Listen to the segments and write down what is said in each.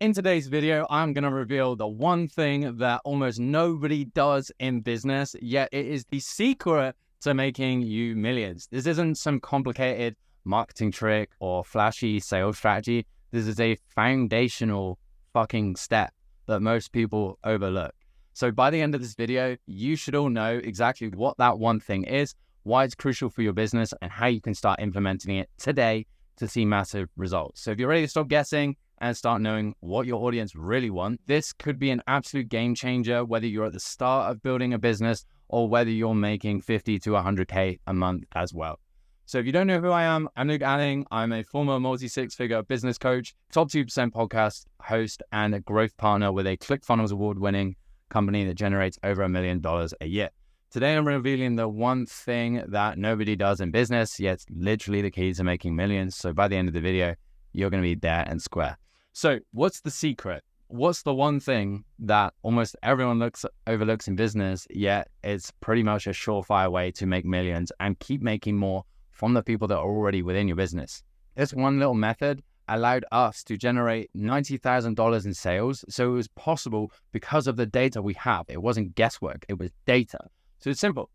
In today's video, I'm going to reveal the one thing that almost nobody does in business, yet it is the secret to making you millions. This isn't some complicated marketing trick or flashy sales strategy. This is a foundational fucking step that most people overlook. So by the end of this video, you should all know exactly what that one thing is, why it's crucial for your business, and how you can start implementing it today to see massive results. So if you're ready to stop guessing and start knowing what your audience really want, this could be an absolute game changer, whether you're at the start of building a business or whether you're making 50 to 100K a month as well. So if you don't know who I am, I'm Luke Alling. I'm a former multi-six-figure business coach, top 2% podcast host, and a growth partner with a ClickFunnels award-winning company that generates over $1 million a year. Today, I'm revealing the one thing that nobody does in business, yet it's literally the key to making millions. So by the end of the video, you're going to be there and square. So what's the secret? What's the one thing that almost everyone overlooks in business, yet it's pretty much a surefire way to make millions and keep making more from the people that are already within your business? This one little method allowed us to generate $90,000 in sales. So it was possible because of the data we have. It wasn't guesswork, it was data. So it's simple.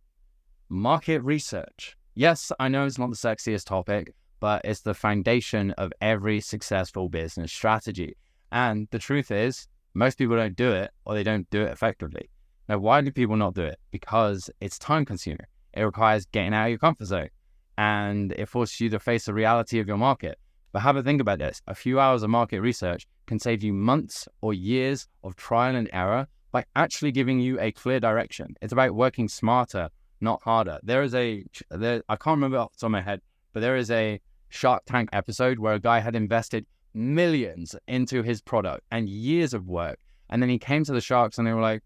Market research. Yes, I know it's not the sexiest topic, but it's the foundation of every successful business strategy. And the truth is, most people don't do it, or they don't do it effectively. Now, why do people not do it? Because it's time consuming. It requires getting out of your comfort zone, and it forces you to face the reality of your market. But have a think about this. A few hours of market research can save you months or years of trial and error by actually giving you a clear direction. It's about working smarter, not harder. I can't remember off the top of my head, but there is a Shark Tank episode where a guy had invested millions into his product and years of work. And then he came to the sharks and they were like,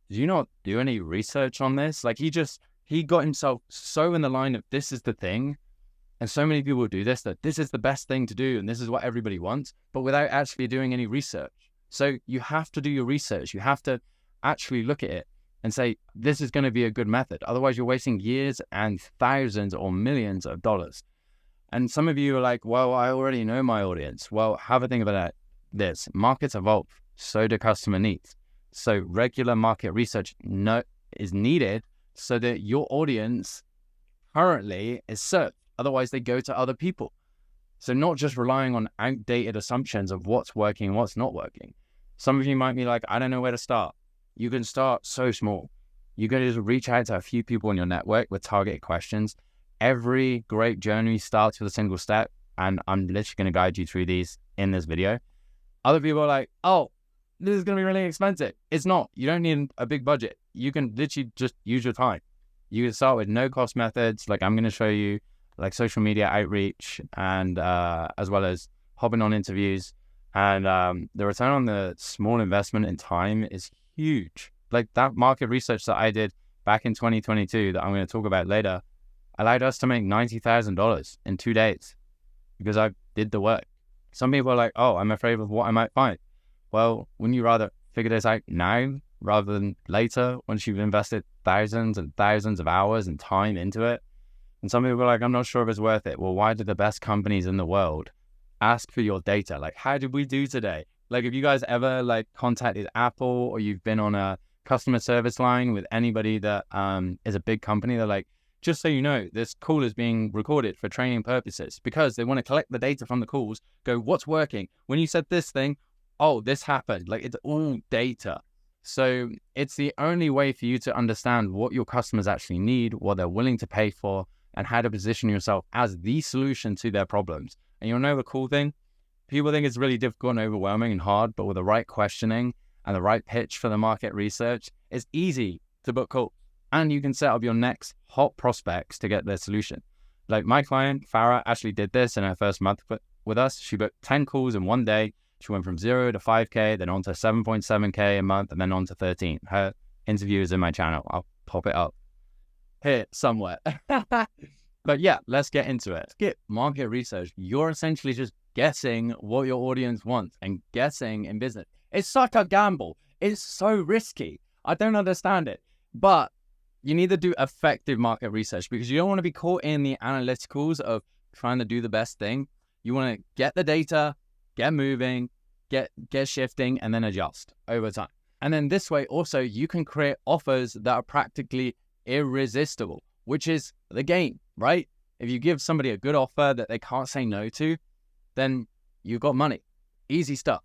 "Did you not do any research on this?" Like he got himself so in the line of this is the thing. And so many people do this, that this is the best thing to do and this is what everybody wants, but without actually doing any research. So you have to do your research. You have to actually look at it and say, this is going to be a good method. Otherwise, you're wasting years and thousands or millions of dollars. And some of you are like, well, I already know my audience. Well, have a think about this. Markets evolve, so do customer needs. So regular market research is needed so that your audience currently is served. Otherwise, they go to other people. So not just relying on outdated assumptions of what's working and what's not working. Some of you might be like, I don't know where to start. You can start so small. You can just reach out to a few people in your network with targeted questions. Every great journey starts with a single step, and I'm literally going to guide you through these in this video. Other people are like, oh, this is going to be really expensive. It's not. You don't need a big budget. You can literally just use your time. You can start with no-cost methods, like I'm going to show you, like social media outreach, and as well as hopping on interviews. And the return on the small investment in time is huge. Like that market research that I did back in 2022 that I'm going to talk about later allowed us to make $90,000 in 2 days because I did the work. Some people are like, oh, I'm afraid of what I might find. Well, wouldn't you rather figure this out now rather than later once you've invested thousands and thousands of hours and time into it? And some people are like, I'm not sure if it's worth it. Well, why did the best companies in the world ask for your data? Like, how did we do today? Like, have you guys ever like contacted Apple or you've been on a customer service line with anybody that is a big company? They're like, just so you know, this call is being recorded for training purposes, because they want to collect the data from the calls, go, what's working? When you said this thing, oh, this happened. Like, it's all data. So it's the only way for you to understand what your customers actually need, what they're willing to pay for, and how to position yourself as the solution to their problems. And you'll know the cool thing, people think it's really difficult and overwhelming and hard, but with the right questioning and the right pitch for the market research, it's easy to book calls. And you can set up your next hot prospects to get their solution. Like my client, Farah, actually did this in her first month with us. She booked 10 calls in one day. She went from 0 to 5K, then on to 7.7K a month, and then on to 13. Her interview is in my channel. I'll pop it up here somewhere. But yeah, let's get into it. Skip market research. You're essentially just guessing what your audience wants, and guessing in business, it's such a gamble. It's so risky. I don't understand it. But you need to do effective market research because you don't want to be caught in the analyticals of trying to do the best thing. You want to get the data, get moving, get shifting, and then adjust over time. And then this way also, you can create offers that are practically irresistible, which is the game, right? If you give somebody a good offer that they can't say no to, then you've got money. Easy stuff.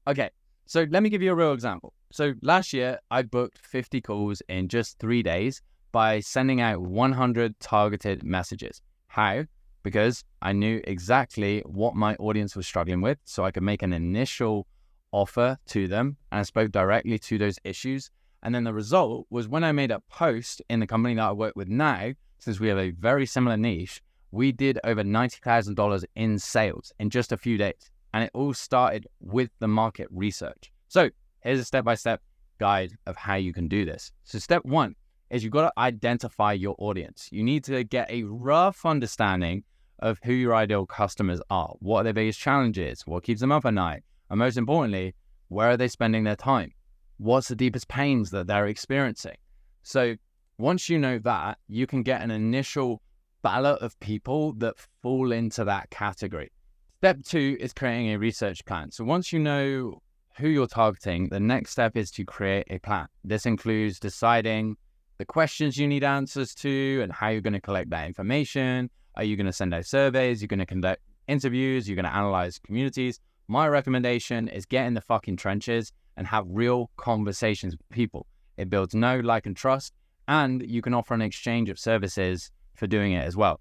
Okay, so let me give you a real example. So last year, I booked 50 calls in just 3 days by sending out 100 targeted messages. How? Because I knew exactly what my audience was struggling with, so I could make an initial offer to them, and I spoke directly to those issues. And then the result was when I made a post in the company that I work with now, since we have a very similar niche, we did over $90,000 in sales in just a few days. And it all started with the market research. So here's a step-by-step guide of how you can do this. So step one is you've got to identify your audience. You need to get a rough understanding of who your ideal customers are. What are their biggest challenges? What keeps them up at night? And most importantly, where are they spending their time? What's the deepest pains that they're experiencing? So once you know that, you can get an initial ballot of people that fall into that category. Step two is creating a research plan. So once you know who you're targeting, the next step is to create a plan. This includes deciding the questions you need answers to and how you're going to collect that information. Are you going to send out surveys? You're going to conduct interviews? You're going to analyze communities? My recommendation is get in the fucking trenches and have real conversations with people. It builds know, like, and trust, and you can offer an exchange of services for doing it as well.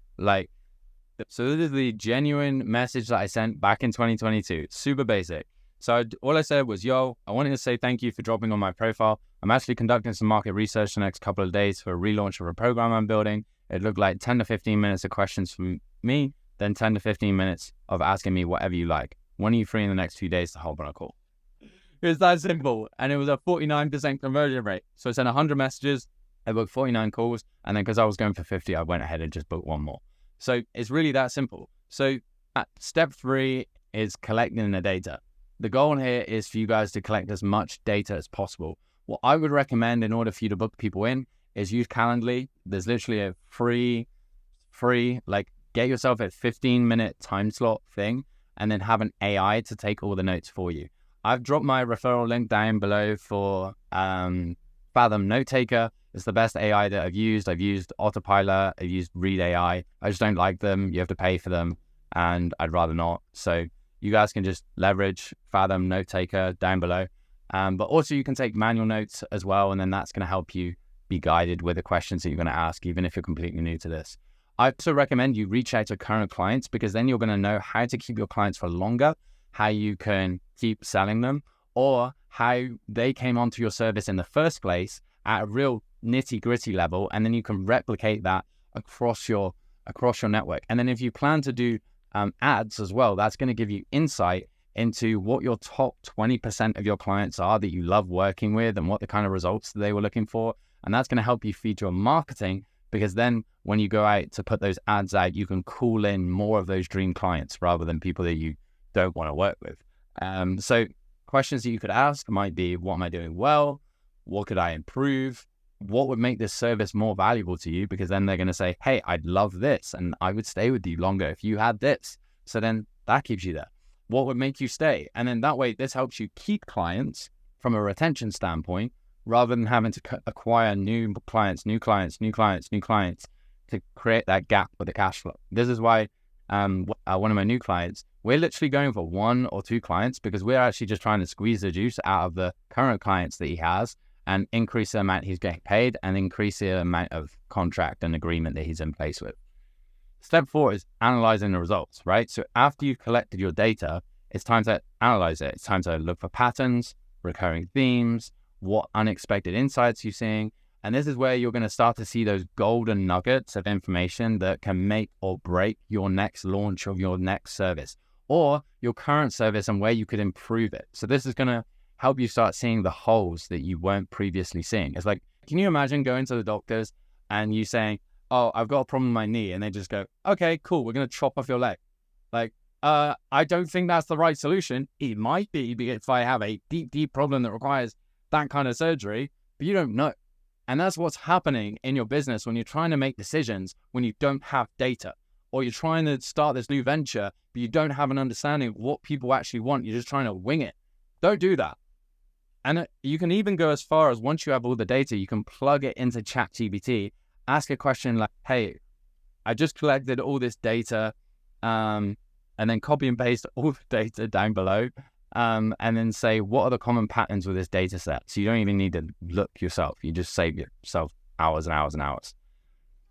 So this is the genuine message that I sent back in 2022. Super basic. So all I said was, yo, I wanted to say thank you for dropping on my profile. I'm actually conducting some market research the next couple of days for a relaunch of a program I'm building. It looked like 10 to 15 minutes of questions from me, then 10 to 15 minutes of asking me whatever you like. When are you free in the next few days to hop on a call? It was that simple. And it was a 49% conversion rate. So I sent 100 messages, I booked 49 calls. And then because I was going for 50, I went ahead and just booked one more. So it's really that simple. So step three is collecting the data. The goal here is for you guys to collect as much data as possible. What I would recommend in order for you to book people in is use Calendly. There's literally a free, get yourself a 15-minute time slot thing and then have an AI to take all the notes for you. I've dropped my referral link down below for Fathom Note Taker. It's the best AI that I've used. I've used Autopilot. I've used Read AI. I just don't like them. You have to pay for them, and I'd rather not. So you guys can just leverage Fathom Note Taker down below. But also you can take manual notes as well, and then that's going to help you be guided with the questions that you're going to ask, even if you're completely new to this. I also recommend you reach out to current clients, because then you're going to know how to keep your clients for longer, how you can keep selling them, or how they came onto your service in the first place at a real nitty-gritty level, and then you can replicate that across your network. And then if you plan to do ads as well, that's going to give you insight into what your top 20% of your clients are that you love working with and what the kind of results that they were looking for. And that's going to help you feed your marketing, because then when you go out to put those ads out, you can call in more of those dream clients rather than people that you don't want to work with. So questions that you could ask might be, what am I doing well? What could I improve? What would make this service more valuable to you? Because then they're going to say, hey, I'd love this and I would stay with you longer if you had this. So then that keeps you there. What would make you stay? And then that way, this helps you keep clients from a retention standpoint, rather than having to acquire new clients to create that gap with the cash flow. This is why one of my new clients, we're literally going for 1 or 2 clients, because we're actually just trying to squeeze the juice out of the current clients that he has and increase the amount he's getting paid and increase the amount of contract and agreement that he's in place with. Step 4 is analyzing the results, right? So after you've collected your data, it's time to analyze it. It's time to look for patterns, recurring themes, what unexpected insights you're seeing. And this is where you're going to start to see those golden nuggets of information that can make or break your next launch of your next service or your current service and where you could improve it. So this is going to help you start seeing the holes that you weren't previously seeing. It's like, can you imagine going to the doctors and you saying, oh, I've got a problem with my knee. And they just go, okay, cool. We're going to chop off your leg. I don't think that's the right solution. It might be if I have a deep problem that requires that kind of surgery, but you don't know. And that's what's happening in your business when you're trying to make decisions when you don't have data, or you're trying to start this new venture, but you don't have an understanding of what people actually want. You're just trying to wing it. Don't do that. And you can even go as far as, once you have all the data, you can plug it into ChatGPT, ask a question like, hey, I just collected all this data, and then copy and paste all the data down below, and then say, what are the common patterns with this data set? So you don't even need to look yourself. You just save yourself hours and hours and hours.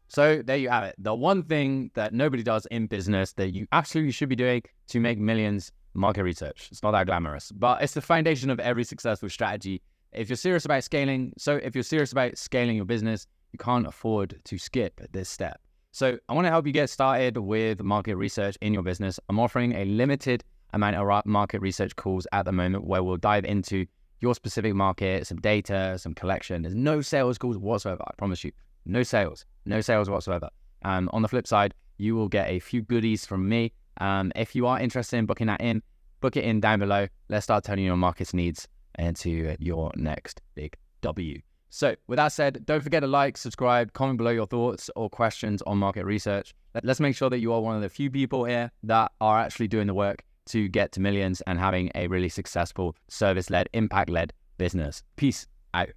So there you have it. The one thing that nobody does in business that you absolutely should be doing to make millions: market research. It's not that glamorous, but it's the foundation of every successful strategy. If you're serious about scaling your business, you can't afford to skip this step. So I want to help you get started with market research in your business. I'm offering a limited amount of market research calls at the moment where we'll dive into your specific market, some data, some collection. There's no sales calls whatsoever. I promise you, no sales whatsoever. On the flip side, you will get a few goodies from me. If you are interested in booking that in, book it in down below. Let's start turning your market's needs into your next big W. So with that said, don't forget to like, subscribe, comment below your thoughts or questions on market research. Let's make sure that you are one of the few people here that are actually doing the work to get to millions and having a really successful service-led, impact-led business. Peace out.